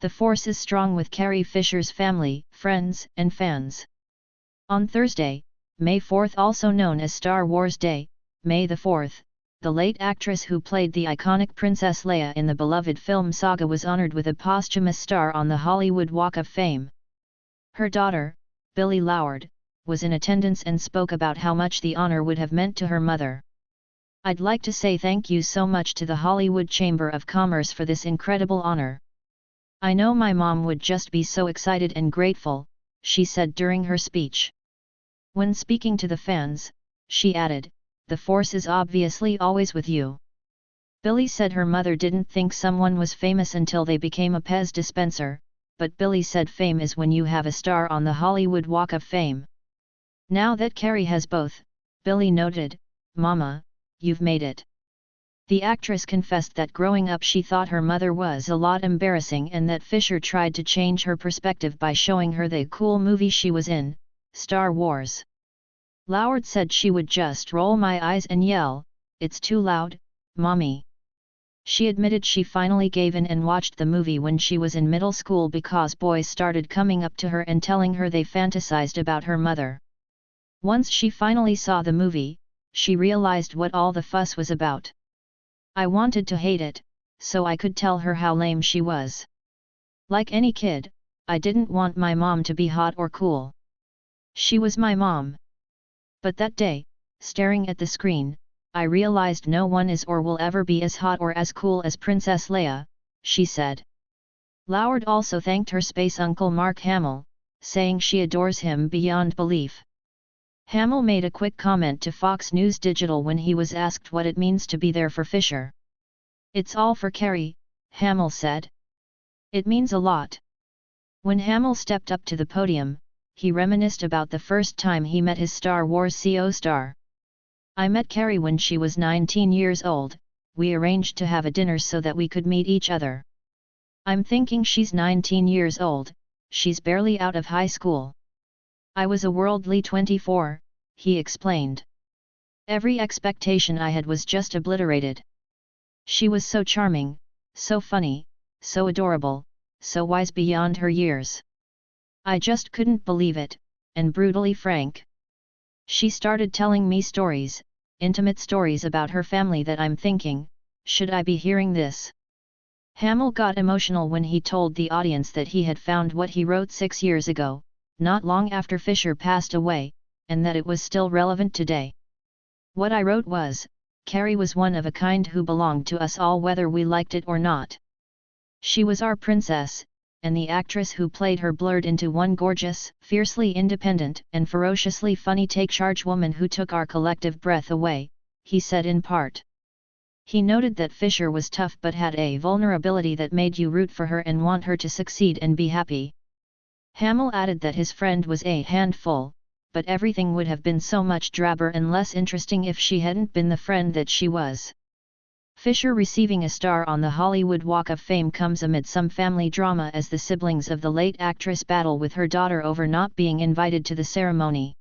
The force is strong with Carrie Fisher's family, friends, and fans. On Thursday, May 4, also known as Star Wars Day, May the 4th, the late actress who played the iconic Princess Leia in the beloved film saga was honored with a posthumous star on the Hollywood Walk of Fame. Her daughter, Billie Lourd, was in attendance and spoke about how much the honor would have meant to her mother. "I'd like to say thank you so much to the Hollywood Chamber of Commerce for this incredible honor. I know my mom would just be so excited and grateful," she said during her speech. When speaking to the fans, she added, "The force is obviously always with you." Billie said her mother didn't think someone was famous until they became a Pez dispenser, but Billie said fame is when you have a star on the Hollywood Walk of Fame. Now that Carrie has both, Billie noted, "Mama, you've made it." The actress confessed that growing up she thought her mother was a lot embarrassing and that Fisher tried to change her perspective by showing her the cool movie she was in, Star Wars. Lourd said she would just roll my eyes and yell, "It's too loud, Mommy." She admitted she finally gave in and watched the movie when she was in middle school because boys started coming up to her and telling her they fantasized about her mother. Once she finally saw the movie, she realized what all the fuss was about. "I wanted to hate it, so I could tell her how lame she was. Like any kid, I didn't want my mom to be hot or cool. She was my mom. But that day, staring at the screen, I realized no one is or will ever be as hot or as cool as Princess Leia," she said. Lourd also thanked her space uncle Mark Hamill, saying she adores him beyond belief. Hamill made a quick comment to Fox News Digital when he was asked what it means to be there for Fisher. "It's all for Carrie," Hamill said. "It means a lot." When Hamill stepped up to the podium, he reminisced about the first time he met his Star Wars co-star. "I met Carrie when she was 19 years old, we arranged to have a dinner so that we could meet each other. I'm thinking she's 19 years old, she's barely out of high school. I was a worldly 24, he explained. Every expectation I had was just obliterated. She was so charming, so funny, so adorable, so wise beyond her years. I just couldn't believe it, and brutally frank. She started telling me stories, intimate stories about her family that I'm thinking, should I be hearing this?" Hamill got emotional when he told the audience that he had found what he wrote 6 years ago, not long after Fisher passed away, and that it was still relevant today. "What I wrote was, Carrie was one of a kind who belonged to us all whether we liked it or not. She was our princess, and the actress who played her blurred into one gorgeous, fiercely independent and ferociously funny take-charge woman who took our collective breath away," he said in part. He noted that Fisher was tough but had a vulnerability that made you root for her and want her to succeed and be happy. Hamill added that his friend was a handful, but everything would have been so much drabber and less interesting if she hadn't been the friend that she was. Fisher receiving a star on the Hollywood Walk of Fame comes amid some family drama as the siblings of the late actress battle with her daughter over not being invited to the ceremony.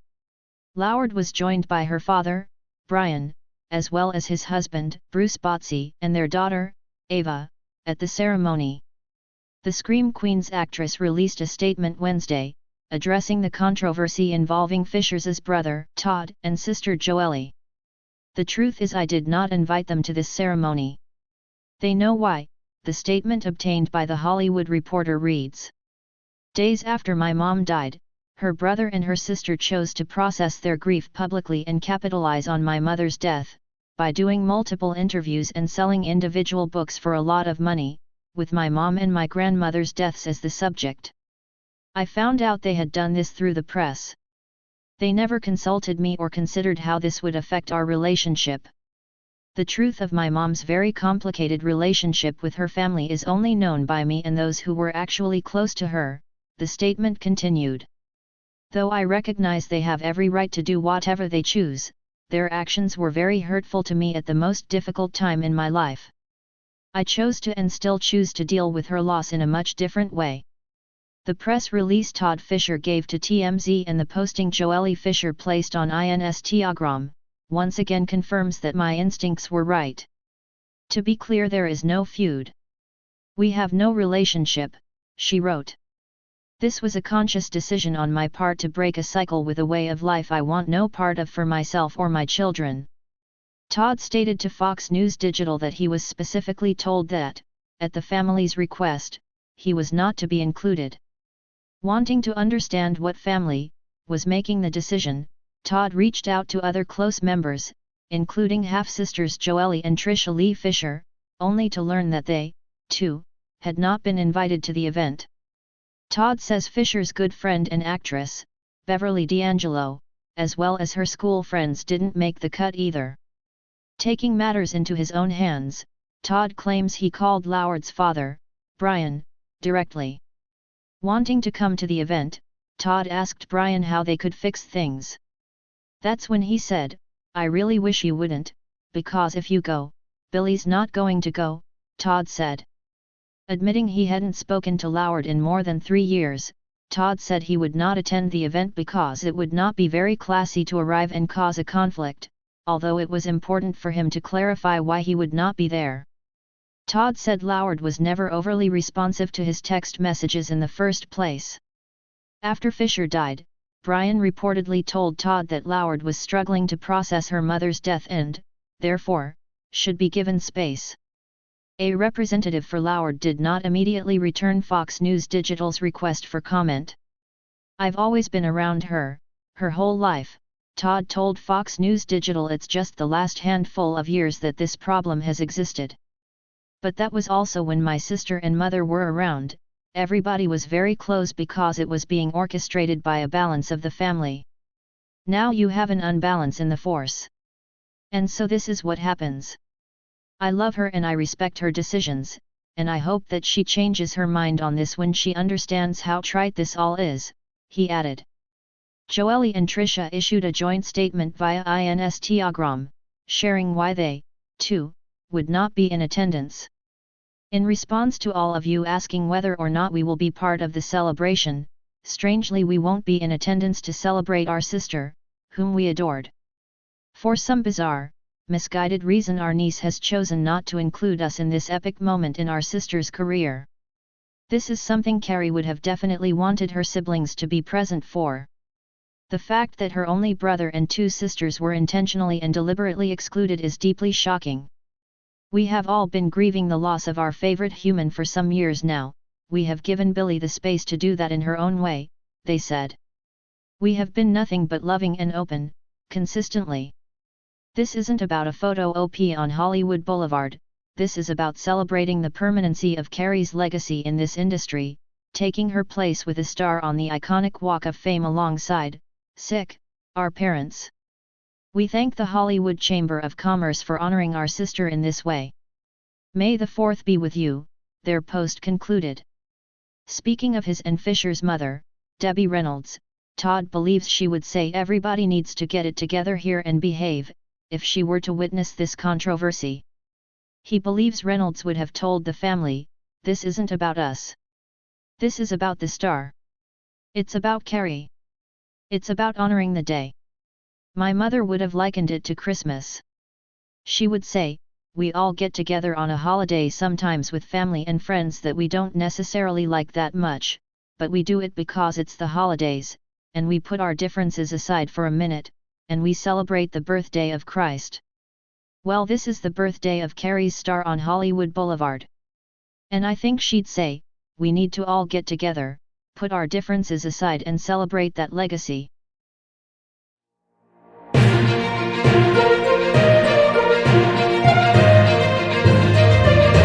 Lourd was joined by her father, Brian, as well as his husband, Bruce Botsey, and their daughter, Ava, at the ceremony. The Scream Queens actress released a statement Wednesday, addressing the controversy involving Fisher's brother, Todd, and sister Joelle. "The truth is I did not invite them to this ceremony. They know why," the statement obtained by The Hollywood Reporter reads. "Days after my mom died, her brother and her sister chose to process their grief publicly and capitalize on my mother's death, by doing multiple interviews and selling individual books for a lot of money, with my mom and my grandmother's deaths as the subject. I found out they had done this through the press. They never consulted me or considered how this would affect our relationship. The truth of my mom's very complicated relationship with her family is only known by me and those who were actually close to her," the statement continued. "Though I recognize they have every right to do whatever they choose, their actions were very hurtful to me at the most difficult time in my life. I chose to and still choose to deal with her loss in a much different way." The press release Todd Fisher gave to TMZ and the posting Joelle Fisher placed on Instagram, once again confirms that my instincts were right. "To be clear, there is no feud. We have no relationship," she wrote. This was a conscious decision on my part to break a cycle with a way of life I want no part of for myself or my children. Todd stated to Fox News Digital that he was specifically told that, at the family's request, he was not to be included. Wanting to understand what family was making the decision, Todd reached out to other close members, including half-sisters Joelle and Trisha Lee Fisher, only to learn that they, too, had not been invited to the event. Todd says Fisher's good friend and actress, Beverly D'Angelo, as well as her school friends didn't make the cut either. Taking matters into his own hands, Todd claims he called Lauard's father, Brian, directly. Wanting to come to the event, Todd asked Brian how they could fix things. That's when he said, "I really wish you wouldn't, because if you go, Billy's not going to go," Todd said. Admitting he hadn't spoken to Lauard in more than 3 years, Todd said he would not attend the event because it would not be very classy to arrive and cause a conflict, although it was important for him to clarify why he would not be there. Todd said Lauard was never overly responsive to his text messages in the first place. After Fisher died, Brian reportedly told Todd that Lauard was struggling to process her mother's death and, therefore, should be given space. A representative for Lauard did not immediately return Fox News Digital's request for comment. "I've always been around her whole life," Todd told Fox News Digital. "It's just the last handful of years that this problem has existed. But that was also when my sister and mother were around. Everybody was very close because it was being orchestrated by a balance of the family. Now you have an unbalance in the force. And so this is what happens. I love her and I respect her decisions, and I hope that she changes her mind on this when she understands how trite this all is," he added. Joelle and Trisha issued a joint statement via Instagram, sharing why they, too, would not be in attendance. "In response to all of you asking whether or not we will be part of the celebration, strangely we won't be in attendance to celebrate our sister, whom we adored. For some bizarre, misguided reason our niece has chosen not to include us in this epic moment in our sister's career. This is something Carrie would have definitely wanted her siblings to be present for. The fact that her only brother and 2 sisters were intentionally and deliberately excluded is deeply shocking. We have all been grieving the loss of our favorite human for some years now. We have given Billy the space to do that in her own way," they said. "We have been nothing but loving and open, consistently. This isn't about a photo op on Hollywood Boulevard, this is about celebrating the permanency of Carrie's legacy in this industry, taking her place with a star on the iconic Walk of Fame alongside, our parents. We thank the Hollywood Chamber of Commerce for honoring our sister in this way. May the 4th be with you," their post concluded. Speaking of his and Fisher's mother, Debbie Reynolds, Todd believes she would say everybody needs to get it together here and behave, if she were to witness this controversy. He believes Reynolds would have told the family, "This isn't about us. This is about the star. It's about Carrie. It's about honoring the day. My mother would have likened it to Christmas. She would say, we all get together on a holiday sometimes with family and friends that we don't necessarily like that much, but we do it because it's the holidays, and we put our differences aside for a minute, and we celebrate the birthday of Christ. Well, this is the birthday of Carrie's star on Hollywood Boulevard. And I think she'd say, we need to all get together, put our differences aside and celebrate that legacy."